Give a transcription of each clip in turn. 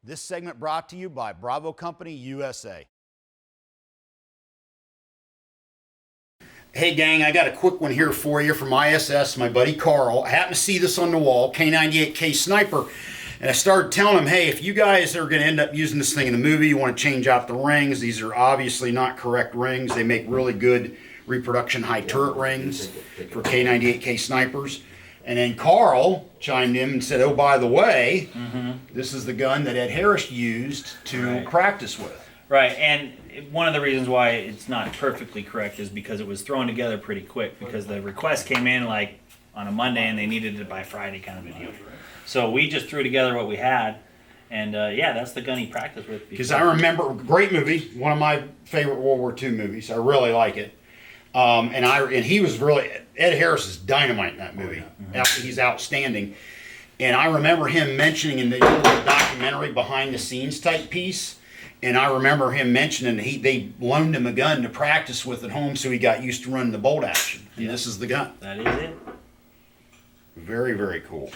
This segment brought to you by Bravo Company USA. Hey gang, I got a quick one here for you from ISS, my buddy Karl. I happened to see this on the wall, K98 Case Sniper, and I started telling him, hey, if you guys are going to end up using this thing in the movie, you want to change out the rings. These are obviously not correct rings. They make really good reproduction high turret rings for K98 Case Snipers. And then Karl chimed in and said, oh, by the way, this is the gun that Ed Harris used to practice with. Right, and one of the reasons why it's not perfectly correct is because it was thrown together pretty quick, because the request came in like on a Monday and they needed it by Friday kind of a deal. So we just threw together what we had, and yeah, that's the gun he practiced with. Because I remember, great movie, one of my favorite World War II movies. I really like it. And he was really, Ed Harris is dynamite in that movie. He's outstanding. And I remember him mentioning in the documentary behind the scenes type piece, and I remember him mentioning they loaned him a gun to practice with at home, so he got used to running the bolt action. And this is the gun. That is it. Very, very cool.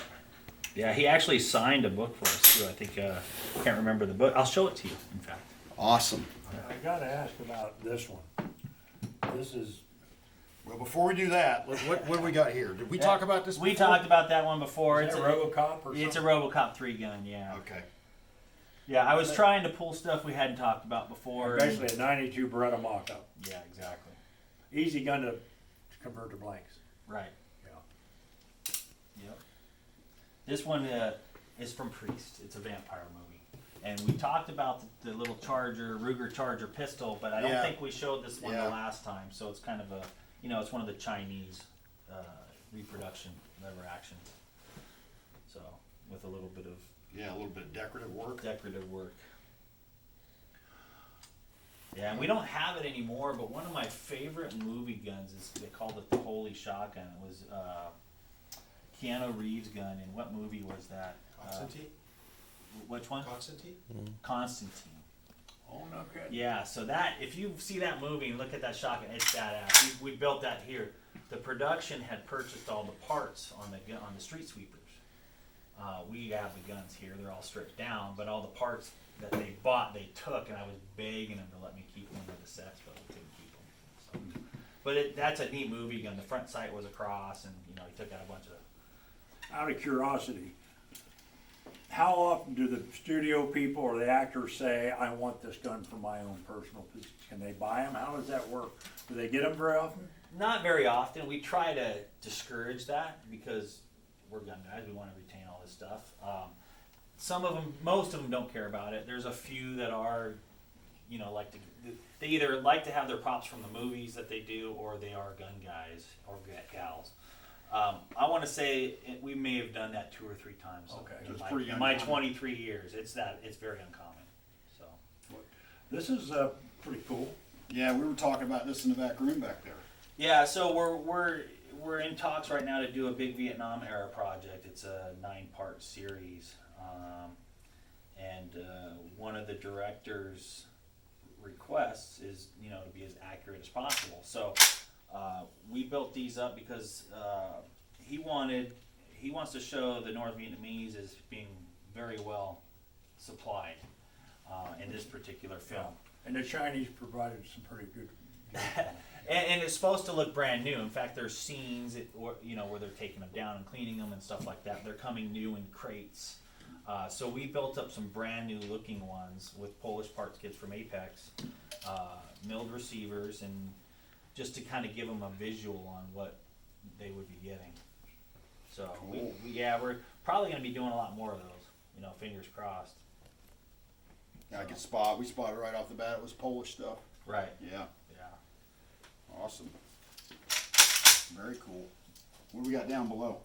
Yeah, he actually signed a book for us too. I think, I can't remember the book. I'll show it to you, in fact. Awesome. I gotta ask about this one. This is... Well, before we do that, what do we got here? Did we talk about this before? We talked about that one before. Is that a RoboCop or something? It's a RoboCop 3 gun, yeah. Okay. Yeah, I was trying to pull stuff we hadn't talked about before. Basically a 92 Beretta mock-up. Yeah, exactly. Easy gun to convert to blanks. Right. Yeah. Yep. This one is from Priest. It's a vampire movie. And we talked about the little Charger, Ruger Charger pistol, but I don't think we showed this one the last time. So it's kind of a, it's one of the Chinese reproduction lever actions. So with a little bit of... Yeah, a little bit of decorative work. Decorative work. Yeah, and we don't have it anymore, but one of my favorite movie guns is, they called it the Holy Shotgun. It was Keanu Reeves' gun. In what movie was that? Constantine? Which one? Constantine? Constantine. Oh, no good. Yeah, so that, if you see that movie and look at that shotgun, it's badass. We built that here. The production had purchased all the parts on the street sweepers. We have the guns here, they're all stripped down, but all the parts that they bought, they took, and I was begging them to let me keep them with the sets, but we couldn't keep them. So. But that's a neat movie gun. The front sight was across, and he took out a bunch of... Out of curiosity, how often do the studio people or the actors say, I want this gun for my own personal use? Can they buy them? How does that work? Do they get them very often? Not very often. We try to discourage that because we're gun guys. We want to retain all this stuff. Some of them, most of them don't care about it. There's a few that are, they either like to have their props from the movies that they do, or they are gun guys or gals. I want to say we may have done that 2 or 3 times. Okay. In my 23 years, it's very uncommon. So this is pretty cool. Yeah, we were talking about this in the back room back there. Yeah, so we're in talks right now to do a big Vietnam era project. It's a 9-part series, and one of the director's requests is to be as accurate as possible. So we built these up because he wants to show the North Vietnamese as being very well supplied in this particular film. And the Chinese provided some pretty good... And it's supposed to look brand new. In fact, there's scenes where they're taking them down and cleaning them and stuff like that. They're coming new in crates. So we built up some brand new looking ones with Polish parts kits from Apex, milled receivers, and just to kind of give them a visual on what they would be getting. So cool. We're probably going to be doing a lot more of those. Fingers crossed. Yeah, I could we spotted right off the bat it was Polish stuff. Right. Yeah. Awesome. Very cool. What do we got down below?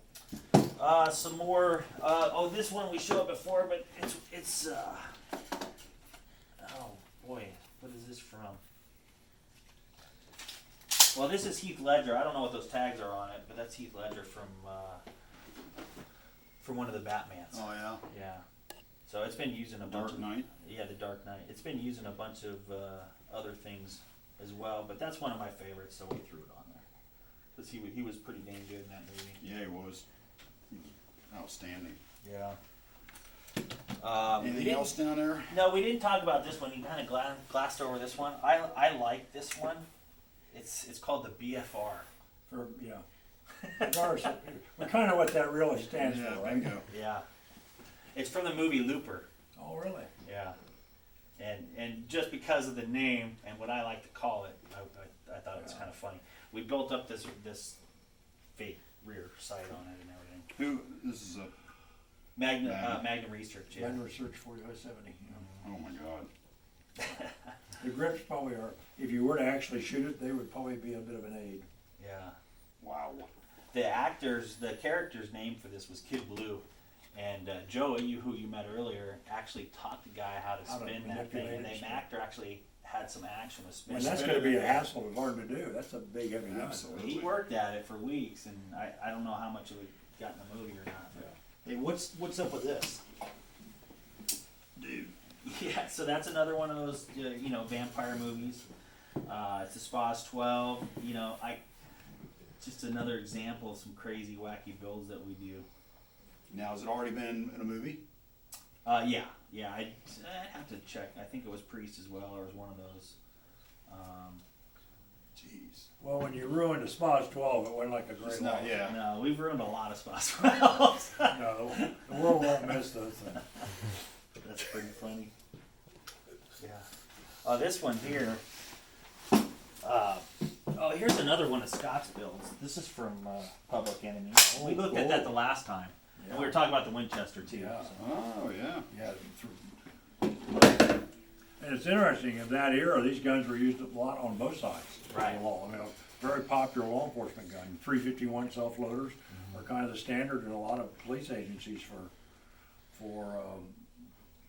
Some more. This one we showed before, but it's. Oh boy, what is this from? Well, this is Heath Ledger. I don't know what those tags are on it, but that's Heath Ledger from one of the Batmans. Oh yeah. Yeah. So it's been used in a bunch Dark Knight. Yeah, the Dark Knight. It's been used in a bunch of other things as well, but that's one of my favorites, so we threw it on there because he was pretty dang good in that movie. Yeah, he was. Outstanding. Yeah. Anything else down there? No, we didn't talk about this one. You kind of glassed over this one. I like this one. It's called the BFR. Regardless, kind of what that really stands for, right? Bingo. Yeah. It's from the movie Looper. Oh, really? Yeah. And just because of the name and what I like to call it, I thought it was kind of funny. We built up this fake rear sight on it and everything. This is a Magnum Research, yeah. Magnum Research 4570. oh my god. The grips probably are, if you were to actually shoot it, they would probably be a bit of an aid. Yeah. Wow. The character's name for this was Kid Blue. And Joey, who you met earlier, actually taught the guy how to spin that thing. And the actor actually had some action with spinning. And that's going to be a hassle to learn to do. That's a big, heavy gun. Absolutely. He worked at it for weeks, and I don't know how much it would got in the movie or not. But. Hey, what's up with this? Dude. Yeah, so that's another one of those, vampire movies. It's a SPAS 12. Just another example of some crazy, wacky builds that we do. Now, has it already been in a movie? Yeah. I have to check. I think it was Priest as well, or it was one of those. Jeez. Well, when you ruined the SPAS 12, it wasn't like a great It's not, loss. yeah. No, we've ruined a lot of SPAS 12s. No, the world won't miss those things. That's pretty funny. Yeah. This one here. Here's another one of Scott's builds. This is from Public Enemy. We looked at that the last time. Yeah. And we were talking about the Winchester too. Yeah. So. Oh, yeah. Yeah. And it's interesting, in that era, these guns were used a lot on both sides Right. of the law. I mean, a very popular law enforcement gun. 351 self-loaders are kind of the standard in a lot of police agencies for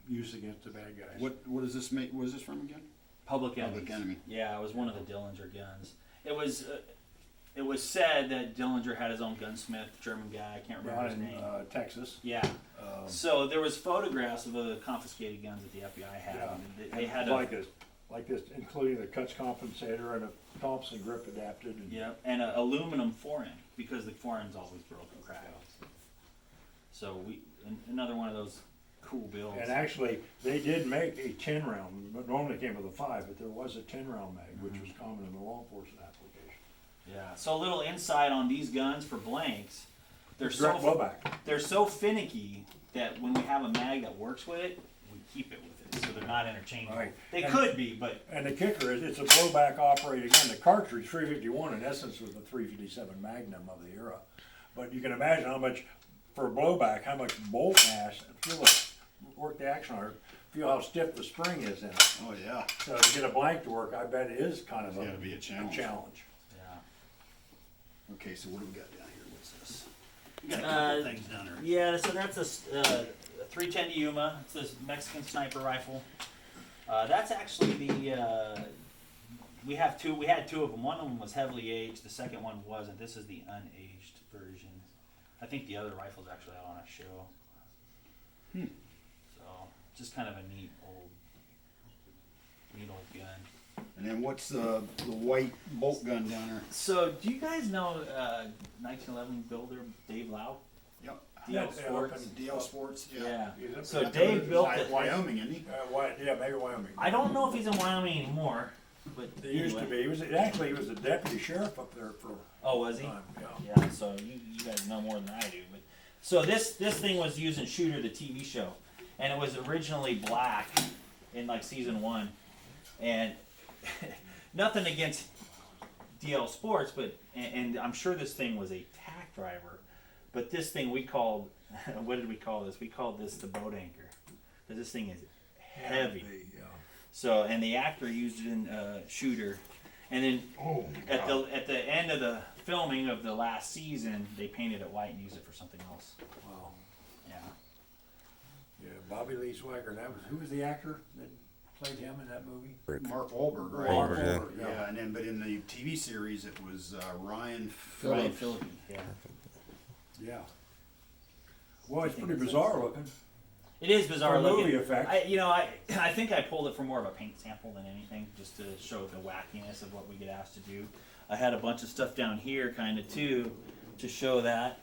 use against the bad guys. What does this make? What is this from again? Public Enemy. Public Enemy. Yeah, it was one of the Dillinger guns. It was said that Dillinger had his own gunsmith, German guy. I can't remember Down his in name. Texas. Yeah. So there was photographs of the confiscated guns that the FBI had. Yeah. They had like this, including the cuts compensator and a Thompson grip adapted. and an aluminum forend because the forend's always broken, cracked. So another one of those cool builds. And actually, they did make a 10 round, but normally came with a 5, but there was a 10 round mag, which was common in the law enforcement application. Yeah. So a little insight on these guns for blanks. They're Direct blowback. so finicky that when we have a mag that works with it, we keep it with it. So they're not interchangeable. Right. They And- could be, but And the kicker is, it's a blowback operated gun. The cartridge 351 in essence was the 357 Magnum of the era. But you can imagine how much, for a blowback, how much bolt mass, feel it, work the action on it, feel how stiff the spring is in it. Oh, yeah. So to get a blank to work, I bet it is kind of It's gotta be a challenge. yeah. Okay, so what do we got down here? What's this? We got a couple things down there. Yeah, so that's a 310 Yuma. It's this Mexican sniper rifle. That's actually we had two of them. One of them was heavily aged. The second one wasn't. This is the unaged version. I think the other rifle's actually out on a show. So just kind of a neat old gun. And then what's the white bolt gun down there? So do you guys know 1911 builder Dave Lau? Yep. DL Sports. DL Sports, yeah. Yeah. He's So up Dave built it. Wyoming, isn't he? Yeah, maybe Wyoming. I don't know if he's in Wyoming anymore, but He used to be. He was a deputy sheriff up there for Oh, was he? a time. Yeah. Yeah. So you guys know more than I do. But so this thing was used in Shooter, the TV show, and it was originally black in like season 1, and nothing against DL Sports, but and I'm sure this thing was a tack driver, but this thing we called what did we call this? We called this the boat anchor, because this thing is heavy. Yeah. So and the actor used it in Shooter, and then at the end of the filming of the last season, they painted it white and used it for something else. Wow. Yeah. Yeah, Bobby Lee Swagger. Who was the actor that played him in that movie? Mark Wahlberg, right? Wahlberg, Yeah, and then but in the TV series it was Ryan Ryan Phillips. Phillippe. Yeah. Yeah. Well, it's pretty bizarre looking. It is bizarre For looking. movie effect. I think I pulled it for more of a paint sample than anything, just to show the wackiness of what we get asked to do. I had a bunch of stuff down here, kind of too, to show that.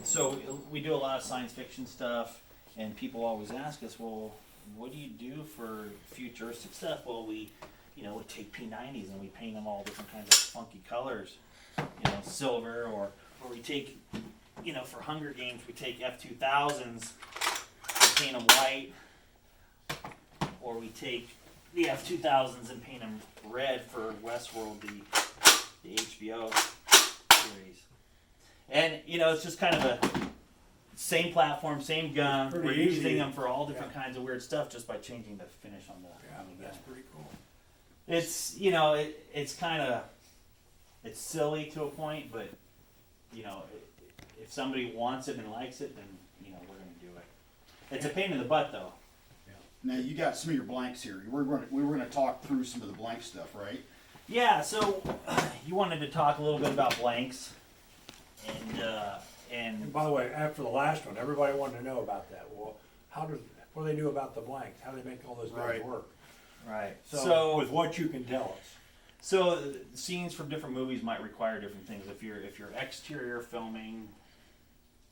So we do a lot of science fiction stuff, and people always ask us, well, what do you do for futuristic stuff? Well, we take P90s and we paint them all different kinds of funky colors, silver, or we take, for Hunger Games, we take F2000s, and paint them white, or we take the F2000s and paint them red for Westworld, the HBO series. And, it's just kind of a same platform, same gun. Pretty We're easy. using them for all different kinds of weird stuff just by changing the finish on the gun. That's pretty cool. It's, it's kind of, it's silly to a point, but, if somebody wants it and likes it, then, we're going to do it. It's a pain in the butt, though. Now you got some of your blanks here. We were going to talk through some of the blank stuff, right? Yeah, so you wanted to talk a little bit about blanks, And by the way, after the last one, everybody wanted to know about that. Well, what do they do about the blanks? How do they make all those guns Right. work? right. So with what you can tell us. So scenes from different movies might require different things. If you're exterior filming,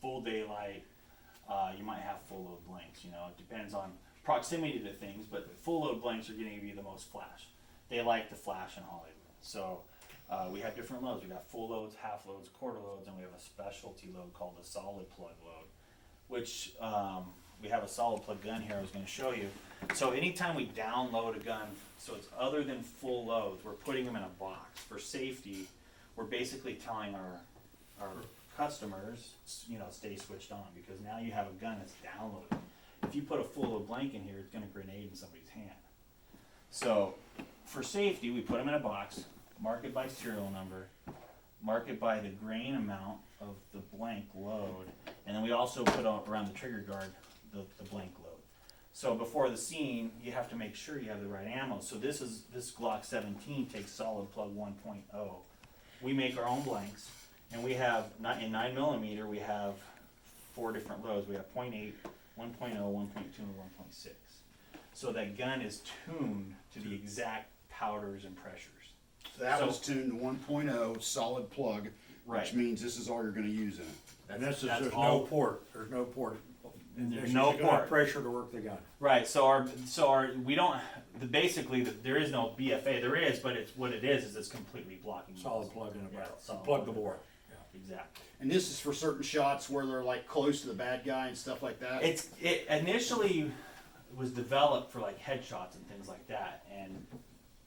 full daylight, you might have full load blanks. It depends on proximity to things, but full load blanks are going to give you the most flash. They like the flash in Hollywood. So we have different loads. We got full loads, half loads, quarter loads, and we have a specialty load called a solid plug load, which we have a solid plug gun here I was going to show you. So anytime we download a gun, so it's other than full loads, we're putting them in a box. For safety, we're basically telling our customers, stay switched on, because now you have a gun that's downloaded. If you put a full load blank in here, it's going to grenade in somebody's hand. So for safety, we put them in a box, mark it by serial number, mark it by the grain amount of the blank load, and then we also put around the trigger guard the blank load. So before the scene, you have to make sure you have the right ammo. So this Glock 17 takes solid plug 1.0. We make our own blanks, and we have, in 9mm, we have 4 different loads. We have 0.8, 1.0, 1.2, and 1.6. So that gun is tuned to the exact powders and pressures. So that was tuned to 1.0 solid plug, Right. which means this is all you're going to use in it. And this is, That's there's all- no port. There's no port. There's no You don't have port. pressure to work the gun. Right. We don't. There is no BFA. There is, but what it is it's completely blocking. Solid plug in a barrel. solid Plug the bore. Exactly. And this is for certain shots where they're like close to the bad guy and stuff like that. It initially was developed for like headshots and things like that, and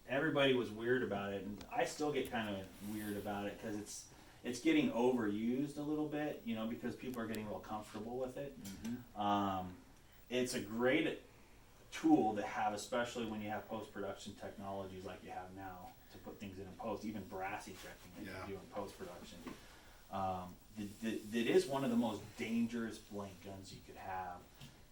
everybody was weird about it, and I still get kind of weird about it because it's getting overused a little bit, because people are getting real comfortable with it. It's a great tool to have, especially when you have post-production technologies like you have now to put things in post, even brass ejecting that you do in post-production. That is one of the most dangerous blank guns you could have,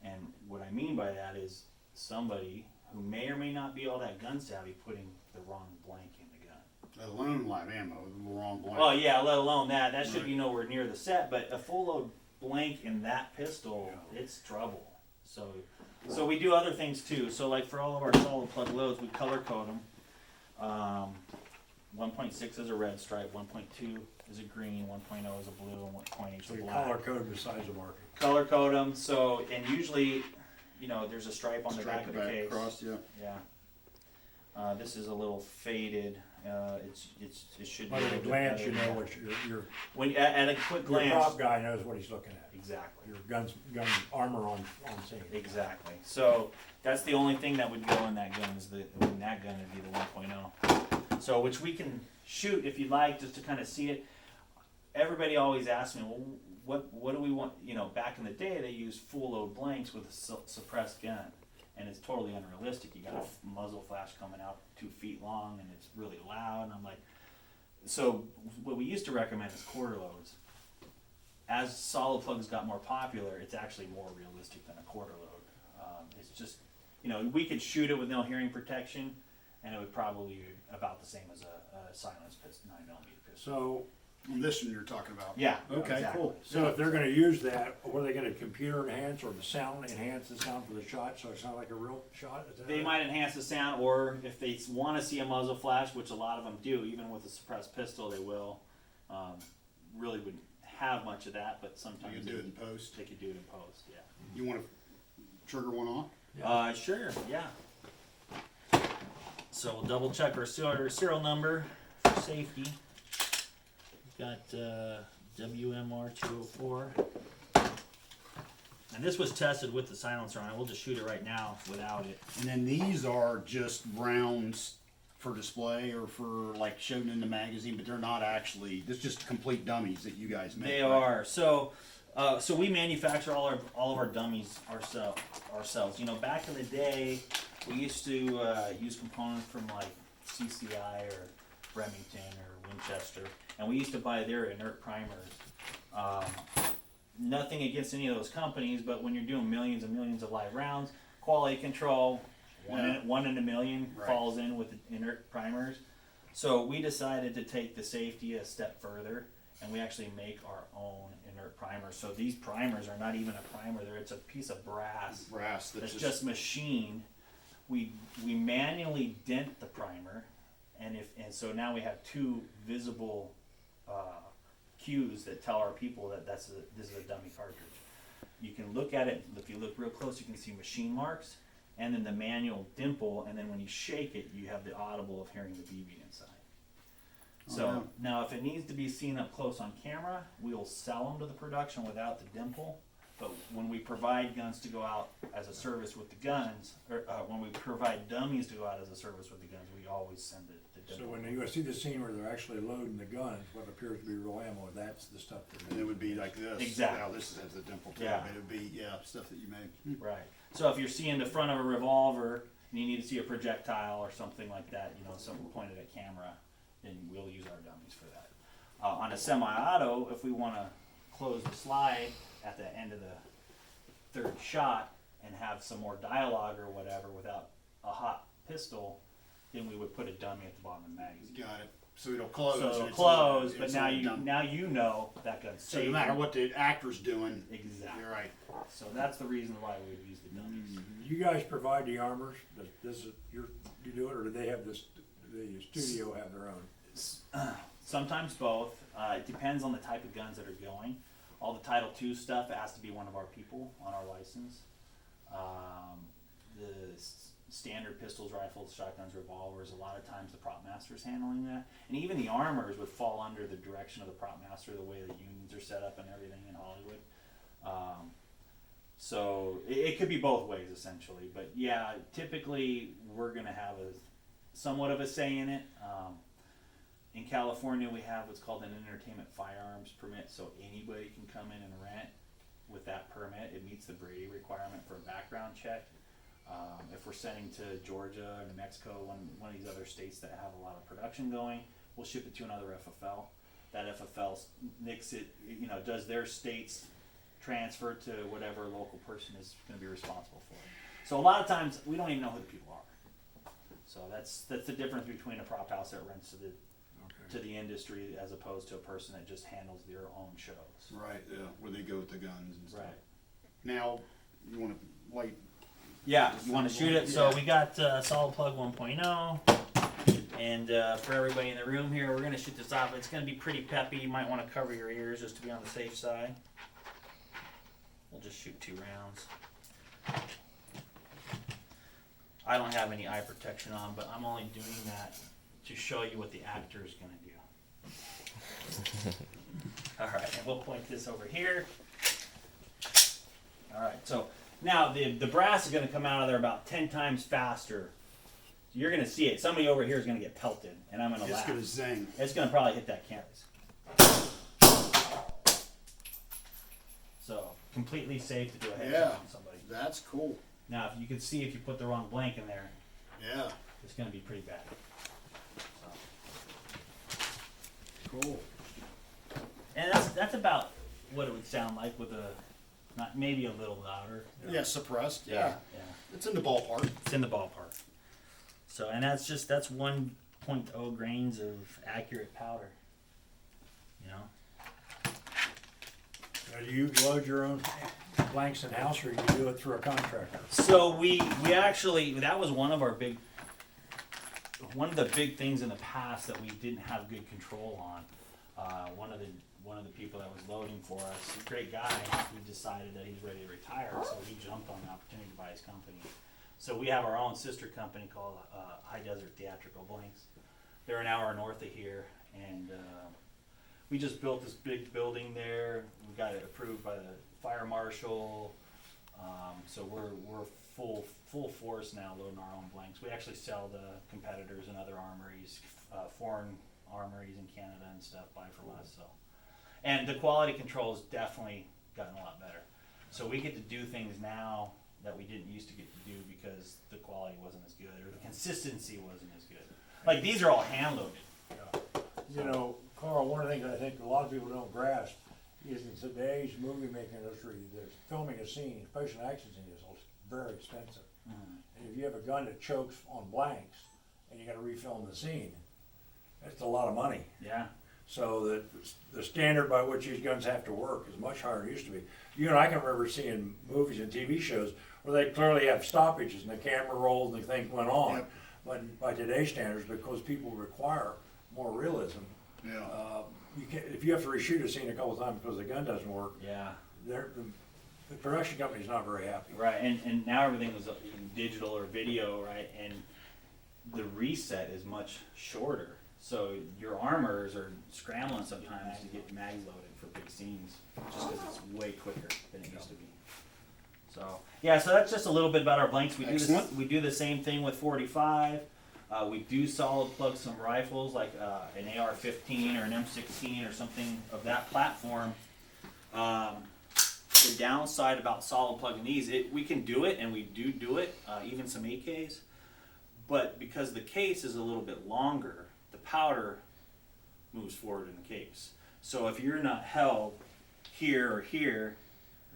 and what I mean by that is somebody who may or may not be all that gun savvy putting the wrong blank in the gun. Let alone live ammo, the wrong blank. Oh yeah, let alone that. That should Right. be nowhere near the set, but a full load blank in that pistol, it's trouble. So we do other things too. So like for all of our solid plug loads, we color code them. 1.6 is a red stripe, 1.2 is a green, 1.0 is a blue, and 1.8 is So a you black. color code the size of marking. Color code them. So and usually, there's a stripe on the back Stripe of the case. across, yeah. Yeah. This is a little faded. It should be. But a at a little bit glance, better you than know that. what your When at a quick glance. prop guy knows what he's looking at. Exactly. Your gun armor on scene. Exactly. So that's the only thing that would go in that gun is in that gun would be the 1.0. So which we can shoot if you'd like, just to kind of see it. Everybody always asks me, well, what do we want? Back in the day they used full load blanks with a suppressed gun, and it's totally unrealistic. You got a muzzle flash coming out 2 feet long, and it's really loud. And I'm like, so what we used to recommend is quarter loads. As solid plugs got more popular, it's actually more realistic than a quarter load. It's just, we could shoot it with no hearing protection, and it would probably be about the same as a silenced pistol, 9mm pistol. So, This one you're talking about. Yeah. Okay, exactly. cool. so if they're gonna use that, what are they gonna computer enhance or the sound enhance the sound for the shot so it sounds like a real shot? Is that They it? might enhance the sound, or if they want to see a muzzle flash, which a lot of them do, even with a suppressed pistol, they will. Really would have much of that, but You sometimes can do it in post. they could do it in post. Yeah. You want to trigger one off? Sure, yeah. So we'll double check our serial number for safety. We've got WMR 204. And this was tested with the silencer on it. We'll just shoot it right now without it. And then these are just rounds for display or for like shown in the magazine, but they're not actually. This just complete dummies that you guys make. They right? are. So we manufacture all of our dummies ourselves. You know, back in the day, we used to use components from like CCI or Remington or Winchester, and we used to buy their inert primers. Nothing against any of those companies, but when you're doing millions and millions of live rounds, quality control, one in a million Right. falls in with the inert primers. So we decided to take the safety a step further, and we actually make our own inert primers. So these primers are not even a primer; it's a piece of brass Brass that's just machined. We manually dent the primer, and so now we have two visible cues that tell our people that this is a dummy cartridge. You can look at it. If you look real close, you can see machine marks, and then the manual dimple. And then when you shake it, you have the audible of hearing the BB inside. So wow. now, if it needs to be seen up close on camera, we'll sell them to the production without the dimple. But when we provide guns to go out as a service with the guns, or when we provide dummies to go out as a service with the guns, we always send the So dimple. when you see the scene where they're actually loading the guns, what appears to be real ammo, that's the stuff that. And it would be like this. Exactly. Now this has the dimple too. Yeah. But it would be stuff that you make. Right. So if you're seeing the front of a revolver and you need to see a projectile or something like that, you know, something pointed at camera, then we'll use our dummies for that. On a semi-auto, if we want to close the slide at the end of the third shot and have some more dialogue or whatever without a hot pistol, then we would put a dummy at the bottom of the magazine. Got it. So it'll close. So and it'll it's close, all- but it's now all you done. know that gun's So safe. no matter what the actor's doing, Exactly. you're right. So that's the reason why we would use the dummies. You guys provide the armors, you do it, or do they have the studio have their own? Sometimes both. It depends on the type of guns that are going. All the Title II stuff has to be one of our people on our license. Standard pistols, rifles, shotguns, revolvers, a lot of times the prop master's handling that. And even the armors would fall under the direction of the prop master, the way the unions are set up and everything in Hollywood. So it could be both ways essentially. But yeah, typically we're going to have somewhat of a say in it. In California, we have what's called an entertainment firearms permit, so anybody can come in and rent with that permit. It meets the Brady requirement for a background check. If we're sending to Georgia or New Mexico, one of these other states that have a lot of production going, we'll ship it to another FFL. That FFL nicks it, does their state's transfer to whatever local person is going to be responsible for it. So a lot of times we don't even know who the people are. So that's the difference between a prop house that rents to the industry as opposed to a person that just handles their own shows. Right. Yeah. Where they go with the guns and stuff. Right. Now, you want to light? Yeah, you want to shoot it? So Yeah. we got Solid Plug 1.0, and for everybody in the room here, we're going to shoot this off. It's going to be pretty peppy. You might want to cover your ears just to be on the safe side. We'll just shoot 2 rounds. I don't have any eye protection on, but I'm only doing that to show you what the actor is going to do. All right, and we'll point this over here. All right, so now the brass is going to come out of there about 10 times faster. You're going to see it. Somebody over here is going to get pelted, and I'm going to It's laugh. going to zing. It's going to probably hit that canvas. So completely safe to do a headshot Yeah. on somebody. That's cool. Now, if you can see, if you put the wrong blank in there, Yeah. it's going to be pretty bad. So. Cool. And that's about what it would sound like with not maybe a little louder. Yeah. Suppressed. Yeah. Yeah. It's in the ballpark. It's in the ballpark. So, and that's 1.0 grains of accurate powder. You know. Do you load your own blanks in house, or you do it through a contractor? So we actually, that was one of the big things in the past that we didn't have good control on. One of one of the people that was loading for us, a great guy, he decided that he's ready to retire, so he jumped on the opportunity to buy his company. So we have our own sister company called High Desert Theatrical Blanks. They're an hour north of here, and we just built this big building there. We got it approved by the fire marshal, so we're full force now loading our own blanks. We actually sell to competitors and other armories, foreign armories in Canada and stuff buy from us. So, and the quality control has definitely gotten a lot better. So we get to do things now that we didn't used to get to do because the quality wasn't as good or the consistency wasn't as good. Like these are all hand loaded. You know, Carl, one of the things I think a lot of people don't grasp is in today's movie making industry, there's filming a scene, especially an action scene, is very expensive. And if you have a gun that chokes on blanks and you gotta refilm the scene, that's a lot of money. Yeah. So the standard by which these guns have to work is much higher than it used to be. You and I can remember seeing movies and TV shows where they clearly have stoppages and the camera rolled and the thing went on. Yep. But by today's standards, because people require more realism, Yeah. you can't, if you have to reshoot a scene a couple times because the gun doesn't work, Yeah. the production company's not very happy. Right, and now everything is in digital or video, right? And the reset is much shorter. So your armors are scrambling sometimes to get mags loaded for big scenes, just because it's way quicker than it used to be. So yeah, so that's just a little bit about our blanks. We do this, Excellent. we do the same thing with 45. We do solid plug some rifles like an AR-15 or an M16 or something of that platform. The downside about solid plugging these, we can do it, and we do it, even some AKs, but because the case is a little bit longer, the powder moves forward in the case. So if you're not held here or here,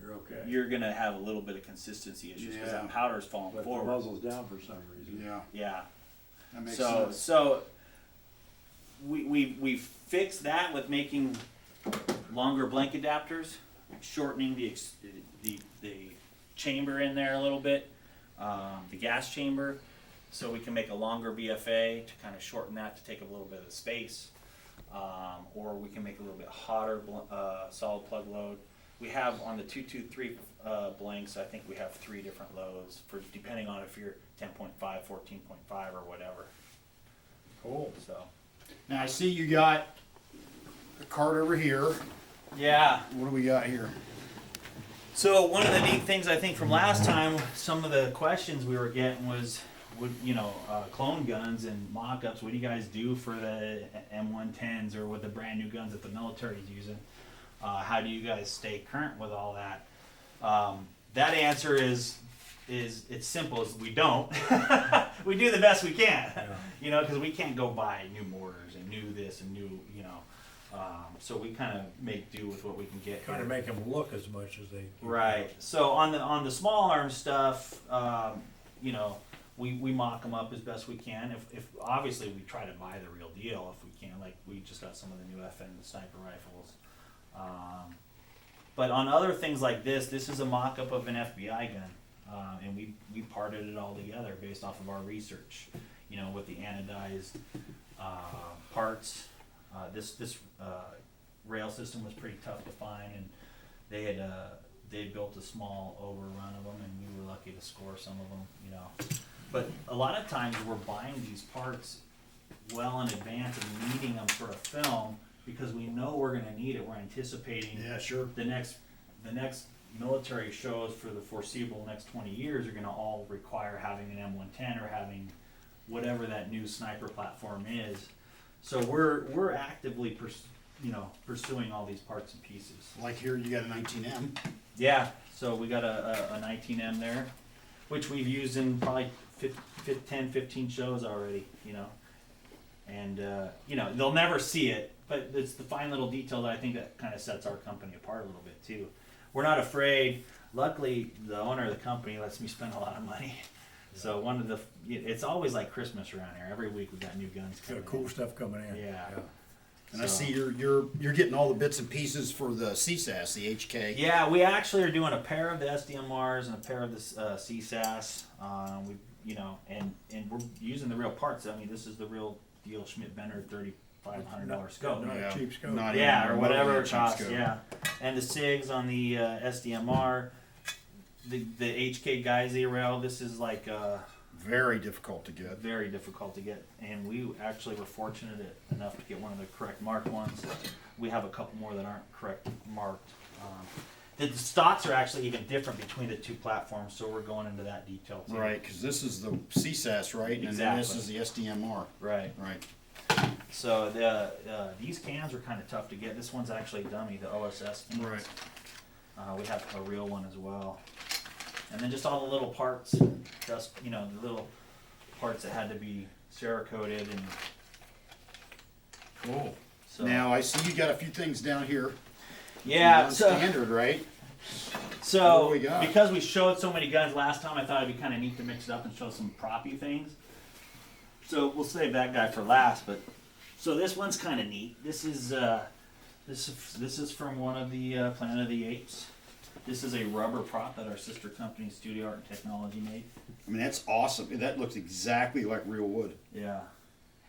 You're okay. you're gonna have a little bit of consistency issues because Yeah. that powder's falling But the forward. muzzle's down for some reason. Yeah. Yeah. That makes So sense. so we fixed that with making longer blank adapters, shortening the chamber in there a little bit, the gas chamber, so we can make a longer BFA to kind of shorten that to take up a little bit of the space, or we can make a little bit hotter solid plug load. We have on the 223 blanks, I think we have 3 different loads for depending on if you're 10.5, 14.5, or whatever. Cool. So Now I see you got a card over here. yeah. What do we got here? So one of the neat things I think from last time, some of the questions we were getting was, clone guns and mock-ups. What do you guys do for the M110s or with the brand new guns that the military's using? How do you guys stay current with all that? That answer is it's simple. As we don't. We do the best we can. Yeah. Because we can't go buy new mortars and new this and new, so we kind of make do with what we can get. Trying to make them look as much as they. Right. So on the small arms stuff, we mock them up as best we can. If obviously we try to buy the real deal if we can. Like we just got some of the new FN sniper rifles. But on other things like this is a mock-up of an FBI gun, and we parted it all together based off of our research. With the anodized parts. This rail system was pretty tough to find, and they had built a small overrun of them, and we were lucky to score some of them. But a lot of times we're buying these parts well in advance and needing them for a film because we know we're going to need it. We're anticipating Yeah, sure. the next military shows for the foreseeable next 20 years are going to all require having an M110 or having whatever that new sniper platform is. So we're actively pursuing all these parts and pieces. Like here, you got a 19M. Yeah, so we got a 19M there, which we've used in probably 10, 15 shows already, And, they'll never see it, but it's the fine little detail that I think that kind of sets our company apart a little bit too. We're not afraid. Luckily, the owner of the company lets me spend a lot of money. So it's always like Christmas around here. Every week we got new guns coming Got cool in. stuff coming in. Yeah. And I see you're getting all the bits and pieces for the CSAS, the HK. Yeah, we actually are doing a pair of the SDMRs and a pair of the CSAS. And we're using the real parts. I mean, this is the real deal Schmidt Benner $500 scope. Not a cheap scope. Not Yeah, even or whatever remotely it cheap costs. scope. Yeah, and the SIGs on the SDMR, the HK Geisy rail. This is like Very difficult to get. very difficult to get, and we actually were fortunate enough to get one of the correct marked ones. We have a couple more that aren't correct marked. The stocks are actually even different between the two platforms, so we're going into that detail too. Right, because this is the CSAS, right? And then this Exactly. is the SDMR. Right. Right. So these cans are kind of tough to get. This one's actually dummy, the OSS cans. Right. We have a real one as well. And then just all the little parts, just the little parts that had to be Cerakoted and Cool. so. Now, I see you got a few things down here. Yeah. So Standard, right? What so do we got? because we showed so many guns last time, I thought it'd be kind of neat to mix it up and show some proppy things. So we'll save that guy for last. But so this one's kind of neat. This is from one of the Planet of the Apes. This is a rubber prop that our sister company, Studio Art and Technology, made. I mean, that's awesome. That looks exactly like real wood. Yeah,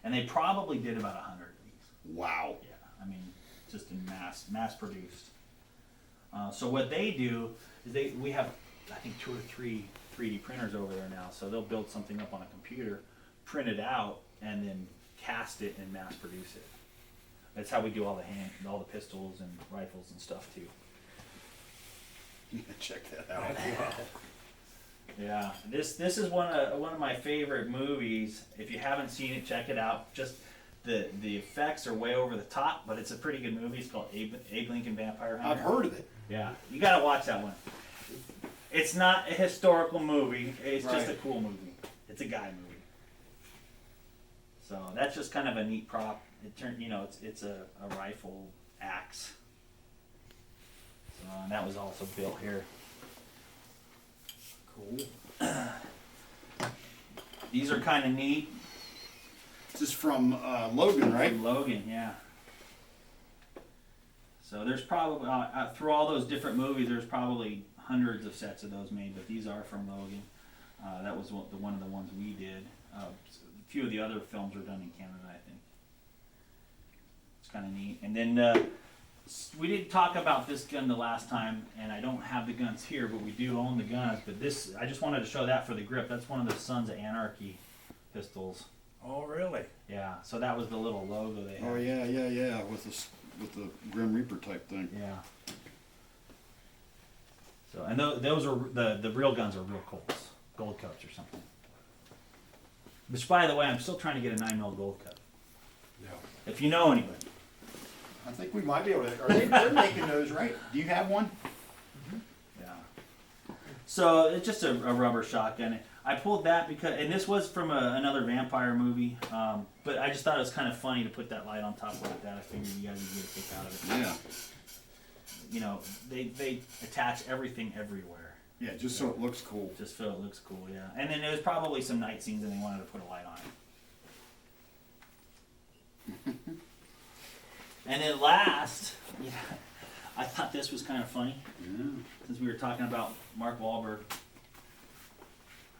and they probably did about 100 of these. Wow. Yeah, I mean, just in mass produced. So what they do is we have, I think, 2 or 3 3D printers over there now. So they'll build something up on a computer, print it out, and then cast it and mass produce it. That's how we do all the pistols and rifles and stuff too. Check that out. Yeah, this is one of my favorite movies. If you haven't seen it, check it out. Just the effects are way over the top, but it's a pretty good movie. It's called Abe Lincoln Vampire Hunter. I've heard of it. Yeah, you gotta watch that one. It's not a historical movie. It's just a Right. cool movie. It's a guy movie. So that's just kind of a neat prop. It turned, it's a rifle axe. So and that was also built here. Cool. These are kind of neat. This is from Logan, right? From Logan, yeah. So there's probably through all those different movies, there's probably hundreds of sets of those made, but these are from Logan. That was one of the ones we did. A few of the other films were done in Canada, I think. It's kind of neat. And then we didn't talk about this gun the last time, and I don't have the guns here, but we do own the guns. But this, I just wanted to show that for the grip. That's one of the Sons of Anarchy pistols. Oh, really? Yeah. So that was the little logo they had. Oh yeah, with the Grim Reaper type thing. Yeah. So and those are the real guns are real Colts, gold cups or something. Which, by the way, I'm still trying to get a 9mm gold cup. Yeah. If you know anybody. I think we might be able to. They're making those, right? Do you have one? Yeah. So it's just a rubber shotgun. I pulled that because, and this was from another vampire movie, but I just thought it was kind of funny to put that light on top like that. I figured you guys would get a kick out of it. Yeah. You know, they attach everything everywhere. Yeah, just so it looks cool. Just so it looks cool, yeah. And then there was probably some night scenes and they wanted to put a light on it. And then last, yeah, I thought this was kind of funny, Yeah. since we were talking about Mark Wahlberg.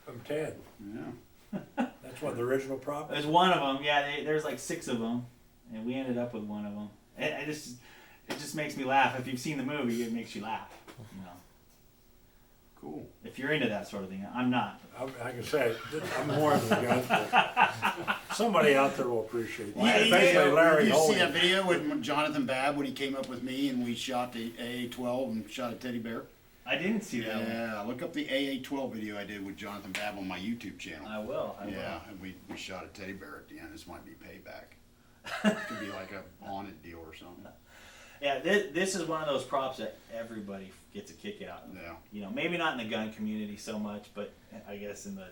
From Ted. Yeah. That's what the original prop is? There's one of them, yeah, there's like 6 of them, and we ended up with one of them. It just makes me laugh. If you've seen the movie, it makes you laugh, you know. Cool. If you're into that sort of thing. I'm not. I can say, I'm more into the guns, but somebody out there will appreciate Yeah, that. yeah, Especially Larry Did you see Holding. that video with Jonathan Babb when he came up with me and we shot the AA-12 and shot a teddy bear? I didn't see that one. Yeah, look up the AA-12 video I did with Jonathan Babb on my YouTube channel. I will. Yeah, and we shot a teddy bear at the end. This might be payback. It could be like a haunted deal or something. Yeah, this is one of those props that everybody gets a kick out of. Yeah. You know, maybe not in the gun community so much, but I guess in the,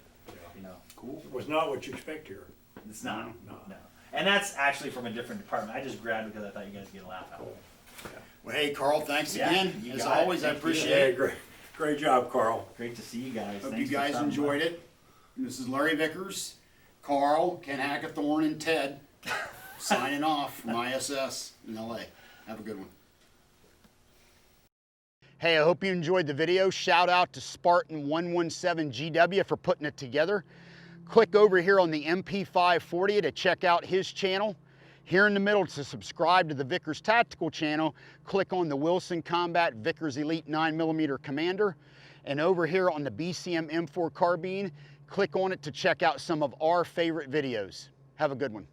you know, Cool. It was not what you expect here. it's not. No. No. And that's actually from a different department. I just grabbed it because I thought you guys would get a laugh out of it. Well, hey, Carl, thanks Yeah, again. you As got it. always, I Thank you. appreciate it. Great job, Carl. Great to see you guys. Hope Thanks you for guys stopping enjoyed by. it. This is Larry Vickers, Karl, Ken Hackathron, and Ted signing off from ISS in LA. Have a good one. Hey, I hope you enjoyed the video. Shout out to Spartan117GW for putting it together. Click over here on the MP540 to check out his channel. Here in the middle, to subscribe to the Vickers Tactical channel, click on the Wilson Combat Vickers Elite 9mm Commander. And over here on the BCM M4 carbine, click on it to check out some of our favorite videos. Have a good one.